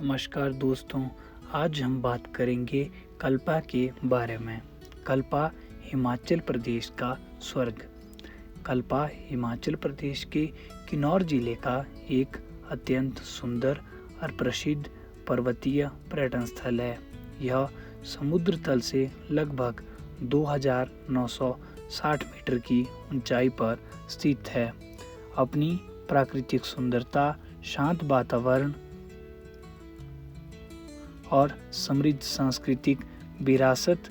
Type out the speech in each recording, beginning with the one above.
नमस्कार दोस्तों। आज हम बात करेंगे कल्पा के बारे में। कल्पा हिमाचल प्रदेश का स्वर्ग। कल्पा हिमाचल प्रदेश के किन्नौर जिले का एक अत्यंत सुंदर और प्रसिद्ध पर्वतीय पर्यटन स्थल है। यह समुद्र तल से लगभग 2960 मीटर की ऊंचाई पर स्थित है। अपनी प्राकृतिक सुंदरता, शांत वातावरण और समृद्ध सांस्कृतिक विरासत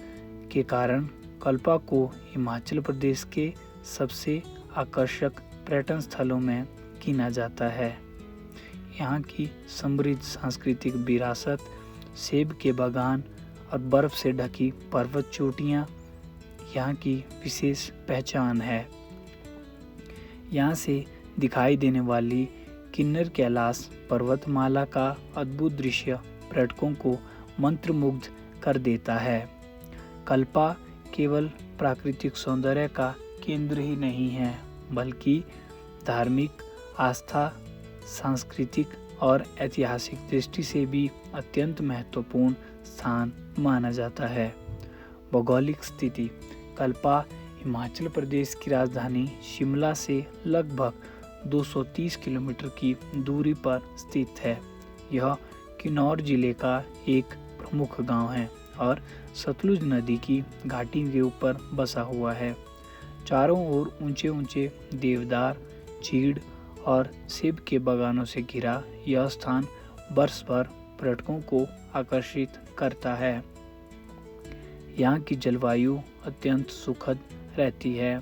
के कारण कल्पा को हिमाचल प्रदेश के सबसे आकर्षक पर्यटन स्थलों में गिना जाता है। यहाँ की समृद्ध सांस्कृतिक विरासत, सेब के बागान और बर्फ से ढकी पर्वत चोटियाँ यहाँ की विशेष पहचान है। यहाँ से दिखाई देने वाली किन्नर कैलाश पर्वतमाला का अद्भुत दृश्य पर्यटकों को मंत्रमुग्ध कर देता है। कल्पा केवल प्राकृतिक सौंदर्य का केंद्र ही नहीं है, बल्कि धार्मिक आस्था, सांस्कृतिक और ऐतिहासिक दृष्टि से भी अत्यंत महत्वपूर्ण स्थान माना जाता है। भौगोलिक स्थिति। कल्पा हिमाचल प्रदेश की राजधानी शिमला से लगभग 230 किलोमीटर की दूरी पर स्थित है। यह किन्नौर जिले का एक प्रमुख गांव है और सतलुज नदी की घाटी के ऊपर बसा हुआ है। चारों ओर ऊंचे ऊंचे देवदार, चीड़ और सेब के बागानों से घिरा यह स्थान वर्ष भर पर्यटकों को आकर्षित करता है। यहाँ की जलवायु अत्यंत सुखद रहती है।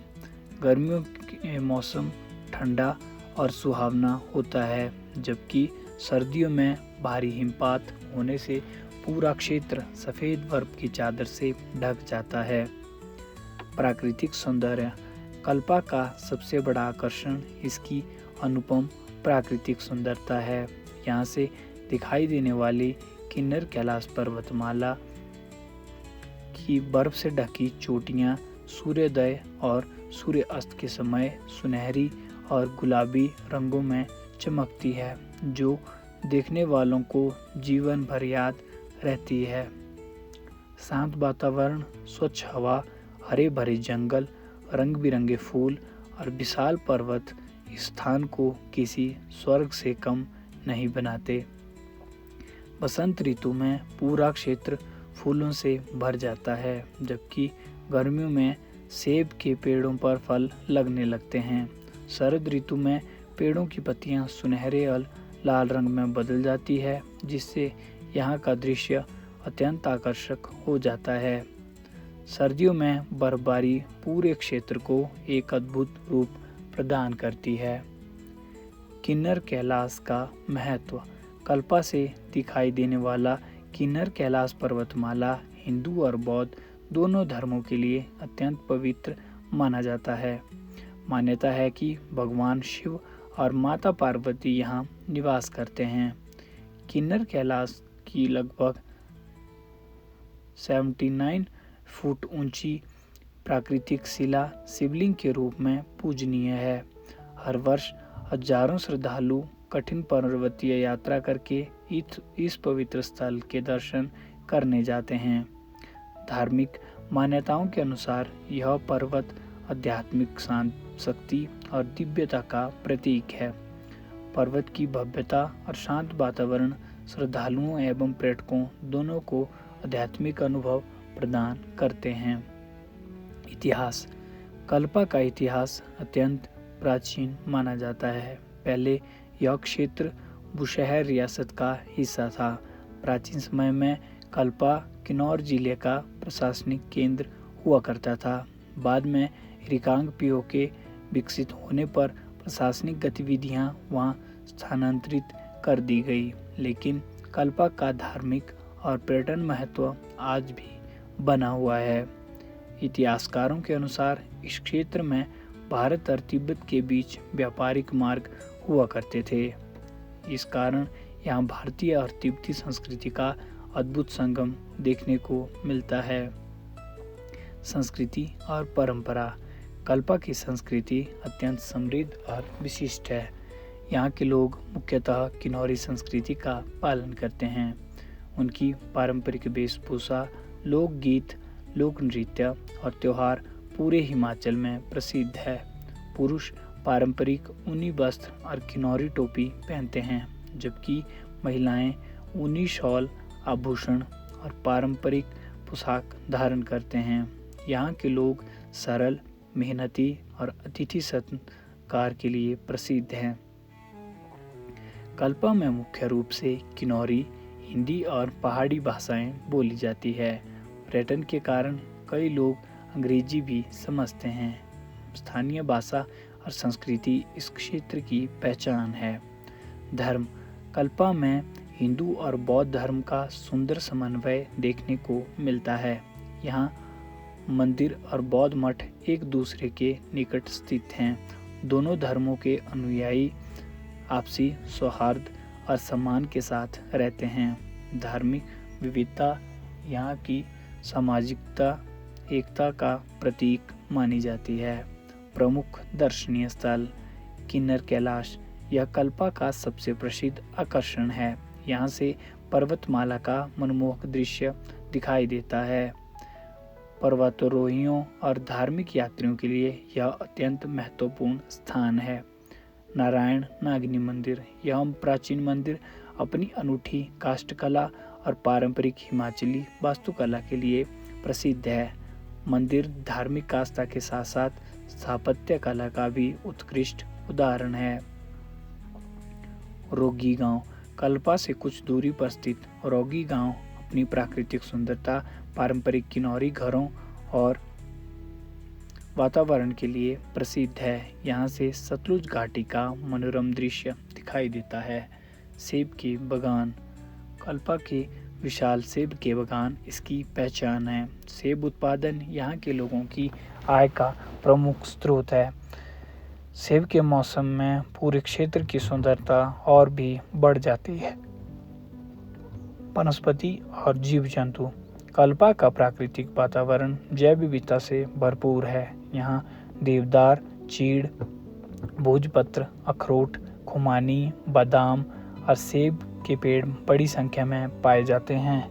गर्मियों के मौसम ठंडा और सुहावना होता है, जबकि सर्दियों में भारी हिमपात होने से पूरा क्षेत्र सफ़ेद बर्फ की चादर से ढक जाता है। प्राकृतिक सौंदर्य। कल्पा का सबसे बड़ा आकर्षण इसकी अनुपम प्राकृतिक सुंदरता है। यहाँ से दिखाई देने वाली किन्नर कैलाश पर्वतमाला की बर्फ से ढकी चोटियाँ सूर्योदय और सूर्यास्त के समय सुनहरी और गुलाबी रंगों में चमकती है, जो देखने वालों को जीवन भर याद रहती है। शांत वातावरण, स्वच्छ हवा, हरे भरे जंगल, रंग बिरंगे फूल और विशाल पर्वत इस स्थान को किसी स्वर्ग से कम नहीं बनाते। बसंत ऋतु में पूरा क्षेत्र फूलों से भर जाता है, जबकि गर्मियों में सेब के पेड़ों पर फल लगने लगते हैं। शरद ऋतु में पेड़ों की पत्तियां सुनहरे और लाल रंग में बदल जाती है, जिससे यहाँ का दृश्य अत्यंत आकर्षक हो जाता है। सर्दियों में बर्फबारी पूरे क्षेत्र को एक अद्भुत रूप प्रदान करती है। किन्नर कैलाश का महत्व। कल्पा से दिखाई देने वाला किन्नर कैलाश पर्वतमाला हिंदू और बौद्ध दोनों धर्मों के लिए अत्यंत पवित्र माना जाता है। मान्यता है कि भगवान शिव और माता पार्वती यहाँ निवास करते हैं। किन्नर कैलाश की लगभग 79 फुट ऊंची प्राकृतिक शिला शिवलिंग के रूप में पूजनीय है। हर वर्ष हजारों श्रद्धालु कठिन पर्वतीय यात्रा करके इस पवित्र स्थल के दर्शन करने जाते हैं। धार्मिक मान्यताओं के अनुसार यह पर्वत आध्यात्मिक शक्ति और दिव्यता का प्रतीक है। पर्वत की भव्यता और शांत वातावरण श्रद्धालुओं एवं पर्यटकों दोनों को आध्यात्मिक अनुभव प्रदान करते हैं। इतिहास। कल्पा का इतिहास अत्यंत प्राचीन माना जाता है। पहले यह क्षेत्र बुशहर रियासत का हिस्सा था। प्राचीन समय में कल्पा किन्नौर जिले का प्रशासनिक केंद्र हुआ करता था। बाद में रिकांगपिओ के विकसित होने पर प्रशासनिक गतिविधियां वहां स्थानांतरित कर दी गई, लेकिन कल्पा का धार्मिक और पर्यटन महत्व आज भी बना हुआ है। इतिहासकारों के अनुसार इस क्षेत्र में भारत और तिब्बत के बीच व्यापारिक मार्ग हुआ करते थे। इस कारण यहाँ भारतीय और तिब्बती संस्कृति का अद्भुत संगम देखने को मिलता है। संस्कृति और परंपरा। कल्पा की संस्कृति अत्यंत समृद्ध और विशिष्ट है। यहाँ के लोग मुख्यतः किन्नौरी संस्कृति का पालन करते हैं। उनकी पारंपरिक वेशभूषा, लोकगीत, लोक नृत्य और त्योहार पूरे हिमाचल में प्रसिद्ध है। पुरुष पारंपरिक ऊनी वस्त्र और किन्नौरी टोपी पहनते हैं, जबकि महिलाएं ऊनी शॉल, आभूषण और पारंपरिक पोशाक धारण करते हैं। यहाँ के लोग सरल, मेहनती और अतिथि सत्कार के लिए प्रसिद्ध हैं। कल्पा में मुख्य रूप से किन्नौरी, हिंदी और पहाड़ी भाषाएं बोली जाती है। पर्यटन के कारण कई लोग अंग्रेजी भी समझते हैं। स्थानीय भाषा और संस्कृति इस क्षेत्र की पहचान है। धर्म, कल्पा में हिंदू और बौद्ध धर्म का सुंदर समन्वय देखने को मिलता है। यहाँ मंदिर और बौद्ध मठ एक दूसरे के निकट स्थित हैं। दोनों धर्मों के अनुयायी आपसी सौहार्द और सम्मान के साथ रहते हैं। धार्मिक विविधता यहाँ की सामाजिकता एकता का प्रतीक मानी जाती है। प्रमुख दर्शनीय स्थल, किन्नर कैलाश यह कल्पा का सबसे प्रसिद्ध आकर्षण है। यहाँ से पर्वतमाला का मनमोहक दृश्य दिखाई देता है। पर्वतारोहियों और धार्मिक यात्रियों के लिए यह अत्यंत महत्वपूर्ण स्थान है। नारायण नागिनी मंदिर, यह प्राचीन मंदिर अपनी अनूठी काष्ठकला और पारंपरिक हिमाचली वास्तुकला के लिए प्रसिद्ध है। मंदिर धार्मिक आस्था के साथ साथ स्थापत्य कला का भी उत्कृष्ट उदाहरण है। रोगी गांव, कल्पा से कुछ दूरी पर स्थित रोगी गांव अपनी प्राकृतिक सुंदरता, पारंपरिक किन्नौरी घरों और वातावरण के लिए प्रसिद्ध है। यहाँ से सतलुज घाटी का मनोरम दृश्य दिखाई देता है। सेब के बागान, कल्पा के विशाल सेब के बागान इसकी पहचान है। सेब उत्पादन यहाँ के लोगों की आय का प्रमुख स्रोत है। सेब के मौसम में पूरे क्षेत्र की सुंदरता और भी बढ़ जाती है। वनस्पति और जीव जंतु, कल्पा का प्राकृतिक वातावरण जैव विविधता से भरपूर है। यहाँ देवदार, चीड़, भोजपत्र, अखरोट, खुमानी, बादाम और सेब के पेड़ बड़ी संख्या में पाए जाते हैं।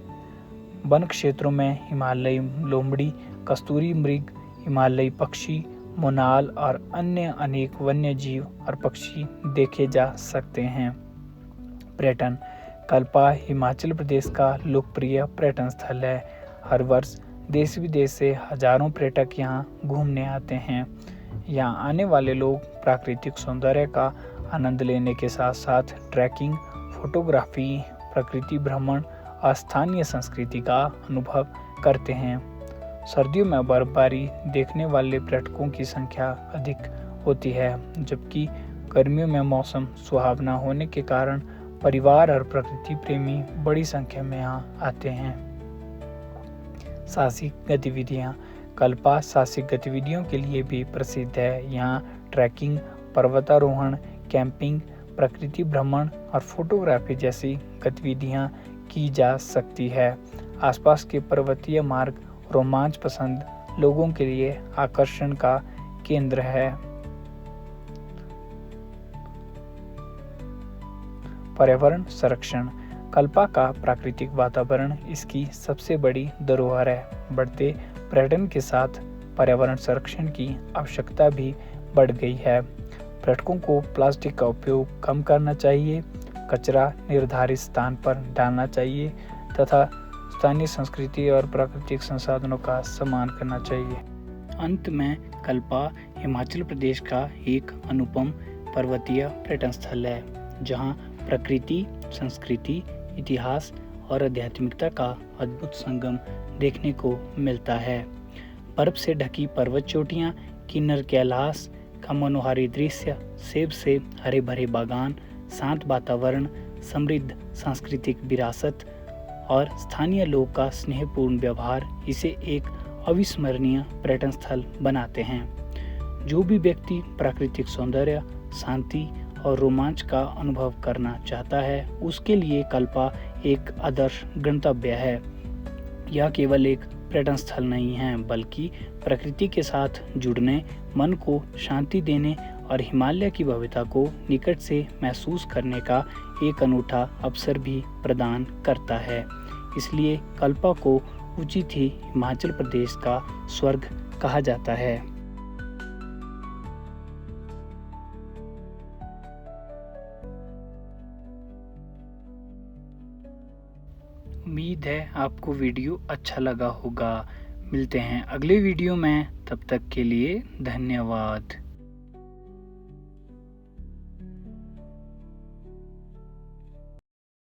वन क्षेत्रों में हिमालयी लोमड़ी, कस्तूरी मृग, हिमालयी पक्षी, मोनाल और अन्य अनेक वन्य जीव और पक्षी देखे जा सकते हैं। पर्यटन, कल्पा हिमाचल प्रदेश का लोकप्रिय पर्यटन स्थल है। हर वर्ष देश विदेश से हजारों पर्यटक यहाँ घूमने आते हैं। यहाँ आने वाले लोग प्राकृतिक सौंदर्य का आनंद लेने के साथ साथ ट्रैकिंग, फोटोग्राफी, प्रकृति भ्रमण और स्थानीय संस्कृति का अनुभव करते हैं। सर्दियों में बर्फबारी देखने वाले पर्यटकों की संख्या अधिक होती है, जबकि गर्मियों में मौसम सुहावना होने के कारण परिवार और प्रकृति प्रेमी बड़ी संख्या में यहाँ आते हैं। साहसिक गतिविधियाँ, कल्पा साहसिक गतिविधियों के लिए भी प्रसिद्ध है। यहाँ ट्रैकिंग, पर्वतारोहण, कैंपिंग, प्रकृति भ्रमण और फोटोग्राफी जैसी गतिविधियाँ की जा सकती है। आसपास के पर्वतीय मार्ग रोमांच पसंद लोगों के लिए आकर्षण का केंद्र है। पर्यावरण संरक्षण, कल्पा का प्राकृतिक वातावरण इसकी सबसे बड़ी धरोहर है। बढ़ते पर्यटन के साथ पर्यावरण संरक्षण की आवश्यकता भी बढ़ गई है। पर्यटकों को प्लास्टिक का उपयोग कम करना चाहिए, कचरा निर्धारित स्थान पर डालना चाहिए तथा स्थानीय संस्कृति और प्राकृतिक संसाधनों का सम्मान करना चाहिए। अंत में कल्पा हिमाचल प्रदेश का एक अनुपम पर्वतीय पर्यटन स्थल है, जहां प्रकृति, संस्कृति, इतिहास और आध्यात्मिकता का अद्भुत संगम देखने को मिलता है। बर्फ से ढकी पर्वत चोटियां, किन्नर कैलाश का मनोहारी दृश्य, सेब से हरे भरे बागान, शांत वातावरण, समृद्ध सांस्कृतिक विरासत और स्थानीय लोग का स्नेहपूर्ण व्यवहार इसे एक अविस्मरणीय पर्यटन स्थल बनाते हैं। जो भी व्यक्ति प्राकृतिक सौंदर्य, शांति और रोमांच का अनुभव करना चाहता है, उसके लिए कल्पा एक आदर्श गंतव्य है। यह केवल एक पर्यटन स्थल नहीं है, बल्कि प्रकृति के साथ जुड़ने, मन को शांति देने और हिमालय की भव्यता को निकट से महसूस करने का एक अनूठा अवसर भी प्रदान करता है। इसलिए कल्पा को उचित ही हिमाचल प्रदेश का स्वर्ग कहा जाता है। उम्मीद है आपको वीडियो अच्छा लगा होगा। मिलते हैं अगले वीडियो में, तब तक के लिए धन्यवाद।